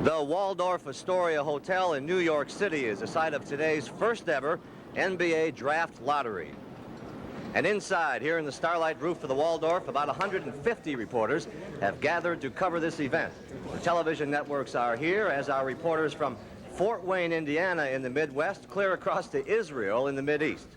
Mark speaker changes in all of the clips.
Speaker 1: The Waldorf Astoria Hotel in New York City is the site of today's first ever NBA Draft Lottery. And inside, here in the starlight roof of the Waldorf, about 150 reporters have gathered to cover this event. The television networks are here, as are reporters from Fort Wayne, Indiana in the Midwest, clear across to Israel in the Mideast.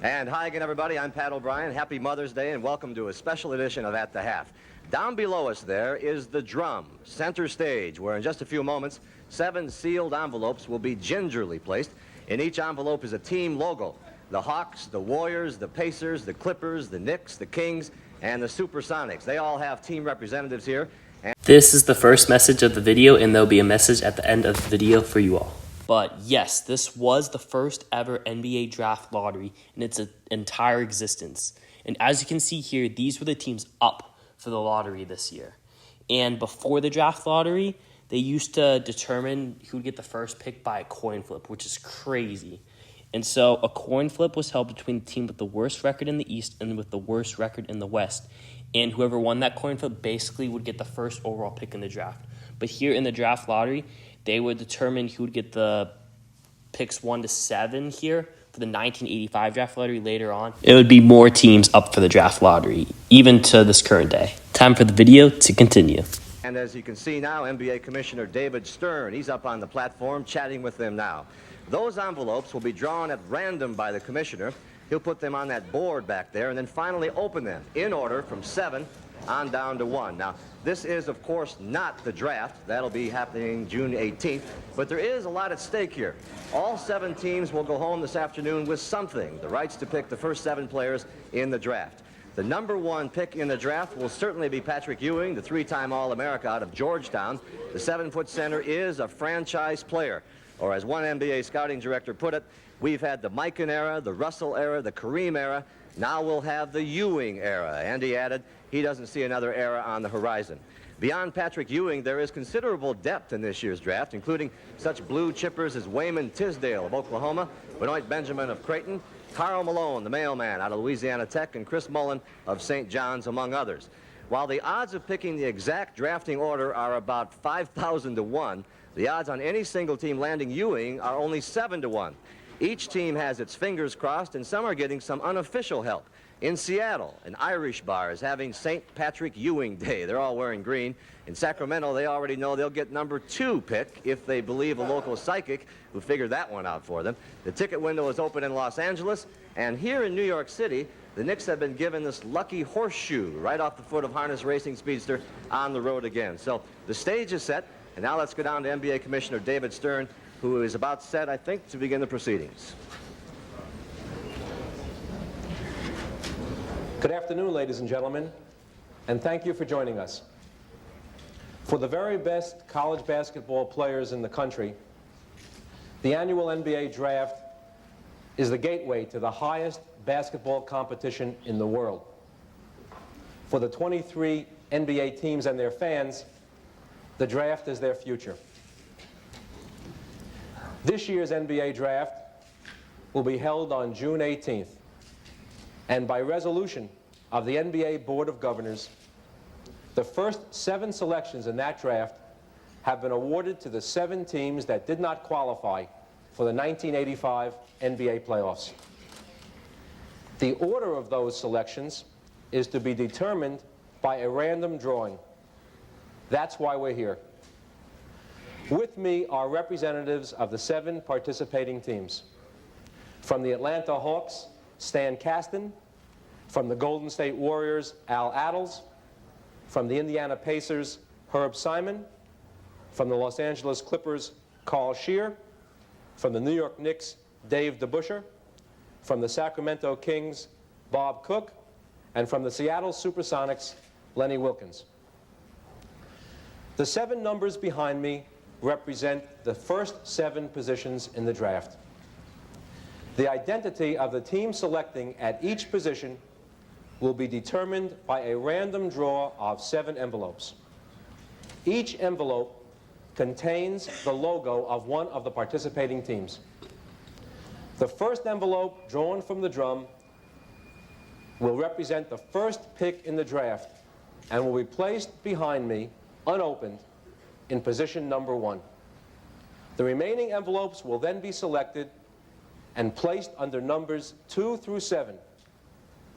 Speaker 1: And hi again, everybody. I'm Pat O'Brien. Happy Mother's Day, and welcome to a special edition of At the Half. Down below us there is the drum, center stage, where in just a few moments, 7 sealed envelopes will be gingerly placed. In each envelope is a team logo. The Hawks, the Warriors, the Pacers, the Clippers, the Knicks, the Kings, and the Supersonics. They all have team representatives here.
Speaker 2: This is the first message of the video, and there'll be a message at the end of the video for you all. But yes, this was the first ever NBA Draft Lottery in its entire existence. And as you can see here, these were the teams up for the lottery this year. And before the Draft Lottery, they used to determine who would get the first pick by a coin flip, which is crazy. And so a coin flip was held between the team with the worst record in the East and with the worst record in the West. And whoever won that coin flip basically would get the first overall pick in the draft. But here in the Draft Lottery, they would determine who would get the picks 1 to 7 here for the 1985 Draft Lottery later on. It would be more teams up for the Draft Lottery, even to this current day. Time for the video to continue.
Speaker 1: And as you can see now, NBA Commissioner David Stern, he's up on the platform chatting with them now. Those envelopes will be drawn at random by the commissioner. He'll put them on that board back there and then finally open them in order from 7 on down to 1. Now, this is, of course, not the draft. That'll be happening June 18th. But there is a lot at stake here. All 7 teams will go home this afternoon with something, the rights to pick the first 7 players in the draft. The number 1 pick in the draft will certainly be Patrick Ewing, the 3-time All-America out of Georgetown. The 7-foot center is a franchise player. Or as one NBA scouting director put it, we've had the Mikan era, the Russell era, the Kareem era. Now we'll have the Ewing era. And he added, he doesn't see another era on the horizon. Beyond Patrick Ewing, there is considerable depth in this year's draft, including such blue chippers as Wayman Tisdale of Oklahoma, Benoit Benjamin of Creighton, Karl Malone, the mailman out of Louisiana Tech, and Chris Mullen of St. John's, among others. While the odds of picking the exact drafting order are about 5,000 to 1, the odds on any single team landing Ewing are only 7 to 1. Each team has its fingers crossed, and some are getting some unofficial help. In Seattle, an Irish bar is having St. Patrick Ewing Day. They're all wearing green. In Sacramento, they already know they'll get number 2 pick if they believe a local psychic who figured that one out for them. The ticket window is open in Los Angeles, and here in New York City, the Knicks have been given this lucky horseshoe right off the foot of Harness Racing Speedster on the road again. So the stage is set, and now let's go down to NBA Commissioner David Stern, who is about set, I think, to begin the proceedings.
Speaker 3: Good afternoon, ladies and gentlemen, and thank you for joining us. For the very best college basketball players in the country, the annual NBA Draft is the gateway to the highest basketball competition in the world. For the 23 NBA teams and their fans, the draft is their future. This year's NBA Draft will be held on June 18th. And by resolution of the NBA Board of Governors, the first 7 selections in that draft have been awarded to the 7 teams that did not qualify for the 1985 NBA playoffs. The order of those selections is to be determined by a random drawing. That's why we're here. With me are representatives of the 7 participating teams. From the Atlanta Hawks, Stan Kasten. From the Golden State Warriors, Al Attles. From the Indiana Pacers, Herb Simon. From the Los Angeles Clippers, Carl Shear. From the New York Knicks, Dave DeBusschere. From the Sacramento Kings, Bob Cook. And from the Seattle Supersonics, Lenny Wilkins. The 7 numbers behind me represent the first 7 positions in the draft. The identity of the team selecting at each position will be determined by a random draw of 7 envelopes. Each envelope contains the logo of one of the participating teams. The first envelope drawn from the drum will represent the first pick in the draft and will be placed behind me, unopened, in position number 1. The remaining envelopes will then be selected and placed under numbers 2 through 7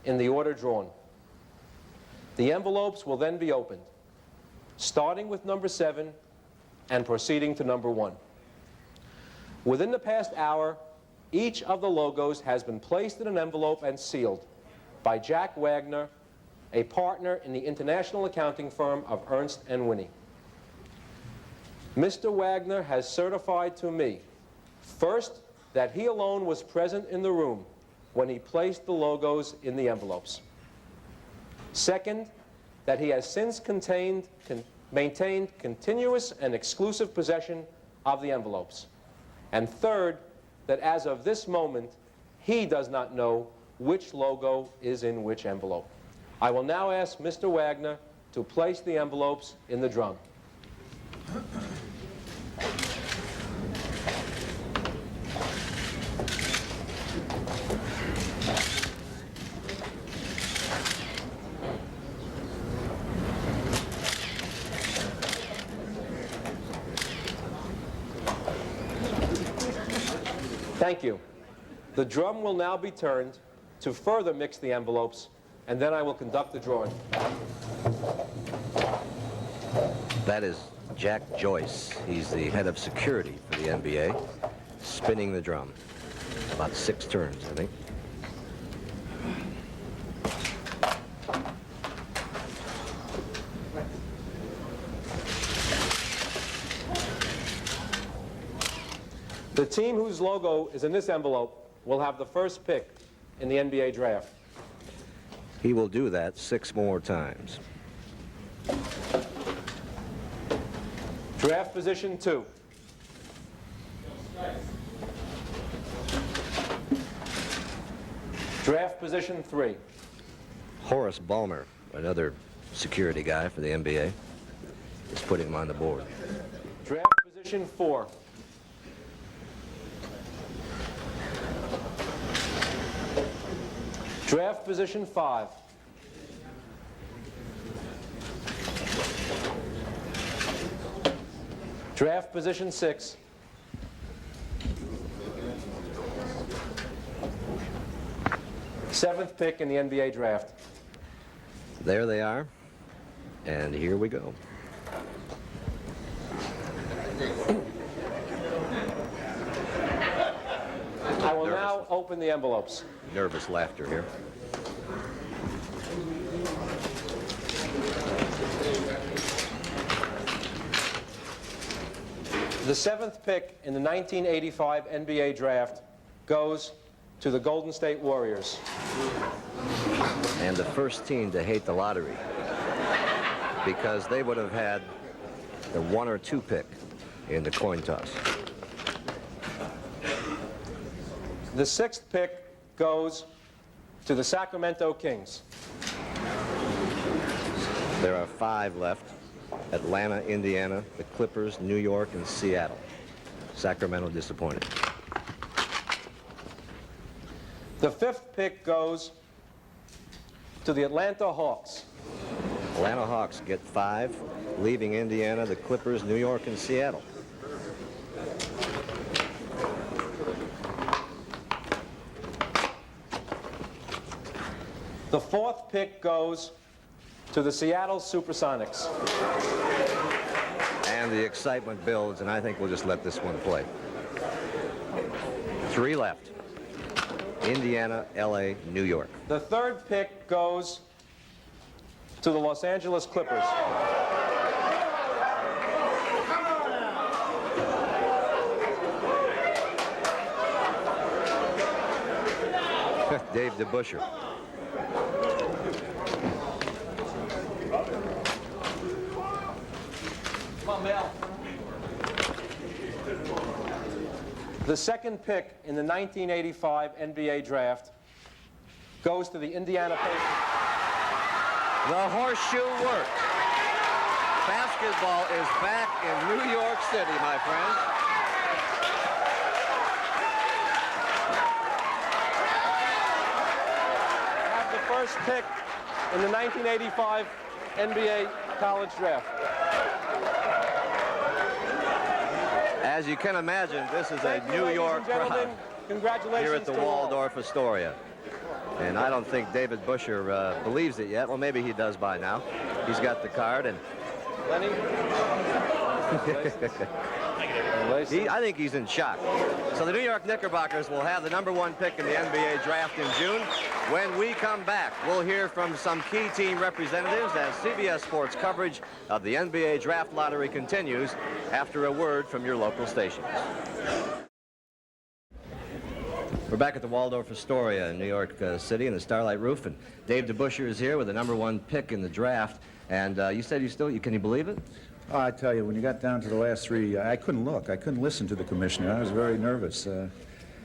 Speaker 3: in the order drawn. The envelopes will then be opened, starting with number 7 and proceeding to number 1. Within the past hour, each of the logos has been placed in an envelope and sealed by Jack Wagner, a partner in the international accounting firm of Ernst & Winnie. Mr. Wagner has certified to me, first, that he alone was present in the room when he placed the logos in the envelopes. Second, that he has since maintained continuous and exclusive possession of the envelopes. And third, that as of this moment, he does not know which logo is in which envelope. I will now ask Mr. Wagner to place the envelopes in the drum. Thank you. The drum will now be turned to further mix the envelopes, and then I will conduct the drawing.
Speaker 1: That is Jack Joyce. He's the head of security for the NBA, spinning the drum. About 6 turns, I think.
Speaker 3: The team whose logo is in this envelope will have the first pick in the NBA draft.
Speaker 1: He will do that 6 more times.
Speaker 3: Draft position 2. Draft position 3.
Speaker 1: Horace Ballmer, another security guy for the NBA, is putting him on the board.
Speaker 3: Draft position 4. Draft position 5. Draft position 6. Seventh pick in the NBA draft.
Speaker 1: There they are, and here we go.
Speaker 3: I will now open the envelopes.
Speaker 1: Nervous laughter here.
Speaker 3: The 7th pick in the 1985 NBA draft goes to the Golden State Warriors.
Speaker 1: And the first team to hate the lottery, because they would have had the 1 or 2 pick in the coin toss.
Speaker 3: The 6th pick goes to the Sacramento Kings.
Speaker 1: There are 5 left: Atlanta, Indiana, the Clippers, New York, and Seattle. Sacramento disappointed.
Speaker 3: The 5th pick goes to the Atlanta Hawks.
Speaker 1: Atlanta Hawks get 5, leaving Indiana, the Clippers, New York, and Seattle.
Speaker 3: The 4th pick goes to the Seattle Supersonics.
Speaker 1: And the excitement builds, and I think we'll just let this one play. 3 left: Indiana, LA, New York.
Speaker 3: The 3rd pick goes to the Los Angeles Clippers.
Speaker 1: Dave DeBuscher.
Speaker 3: The 2nd pick in the 1985 NBA draft goes to the Indiana Pacers.
Speaker 1: The horseshoe worked. Basketball is back in New York City, my friends.
Speaker 3: Have the first pick in the 1985 NBA college draft.
Speaker 1: As you can imagine, this is a New York crowd
Speaker 3: Congratulations
Speaker 1: here at the
Speaker 3: to all.
Speaker 1: Waldorf Astoria. And I don't think David Busher believes it yet. Well, maybe he does by now. He's got the card, and
Speaker 3: Lenny?
Speaker 1: I think he's in shock. So the New York Knickerbockers will have the #1 pick in the NBA draft in June. When we come back, we'll hear from some key team representatives as CBS Sports coverage of the NBA draft lottery continues after a word from your local stations. We're back at the Waldorf Astoria in New York City in the Starlight Roof, and Dave DeBuscher is here with the #1 pick in the draft. And you said can you believe it?
Speaker 4: Oh, I tell you, when you got down to the last three, I couldn't look. I couldn't listen to the commissioner. I was very nervous.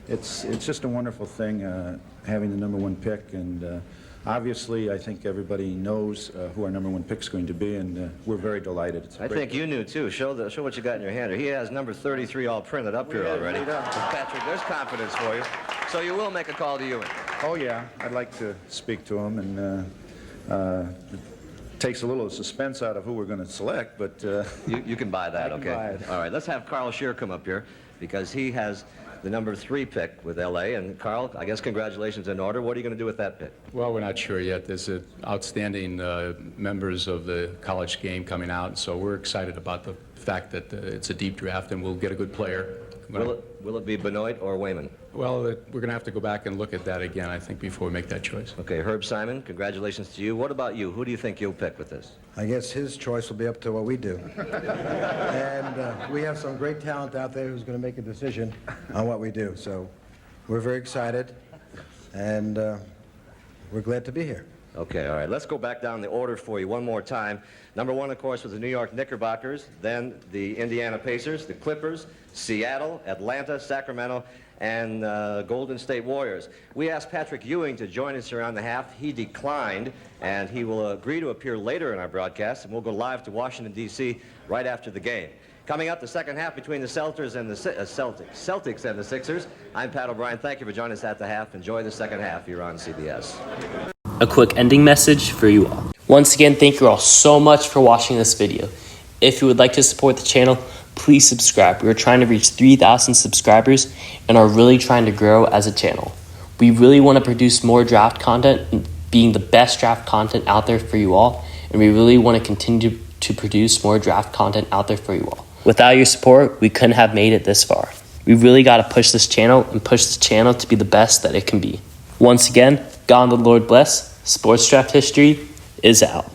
Speaker 4: It's just a wonderful thing having the #1 pick, and obviously I think everybody knows who our #1 pick is going to be, and we're very delighted.
Speaker 1: I think you knew too. Show what you got in your hand. He has number 33 all printed up here already. Patrick, there's confidence for you. So you will make a call to Ewing.
Speaker 4: Oh yeah, I'd like to speak to him, and takes a little suspense out of who we're going to select, but
Speaker 1: you can buy that.
Speaker 4: I can
Speaker 1: Okay.
Speaker 4: buy it.
Speaker 1: All right, let's have Carl Scheer come up here because he has the #3 pick with LA. And Carl, I guess congratulations in order. What are you going to do with that pick?
Speaker 5: Well, we're not sure yet. There's outstanding members of the college game coming out, so we're excited about the fact that it's a deep draft and we'll get a good player.
Speaker 1: Will it be Benoit or Wayman?
Speaker 5: Well, we're going to have to go back and look at that again, I think, before we make that choice.
Speaker 1: Okay, Herb Simon, congratulations to you. What about you? Who do you think you'll pick with this?
Speaker 6: I guess his choice will be up to what we do. And we have some great talent out there who's going to make a decision on what we do. So we're very excited, and we're glad to be here.
Speaker 1: Okay, all right. Let's go back down the order for you one more time. #1, of course, was the New York Knickerbockers, then the Indiana Pacers, the Clippers, Seattle, Atlanta, Sacramento, and Golden State Warriors. We asked Patrick Ewing to join us here on the half. He declined, and he will agree to appear later in our broadcast, and we'll go live to Washington, D.C. right after the game. Coming up, the second half between the Celtics and the Celtics and the Sixers. I'm Pat O'Brien. Thank you for joining us at the half. Enjoy the second half here on CBS.
Speaker 2: A quick ending message for you all. Once again, thank you all so much for watching this video. If you would like to support the channel, please subscribe. We are trying to reach 3,000 subscribers and are really trying to grow as a channel. We really want to produce more draft content, being the best draft content out there for you all, and we really want to continue to produce more draft content out there for you all. Without your support, we couldn't have made it this far. We really got to push this channel and push the channel to be the best that it can be. Once again, God and the Lord bless. Sports Draft History is out.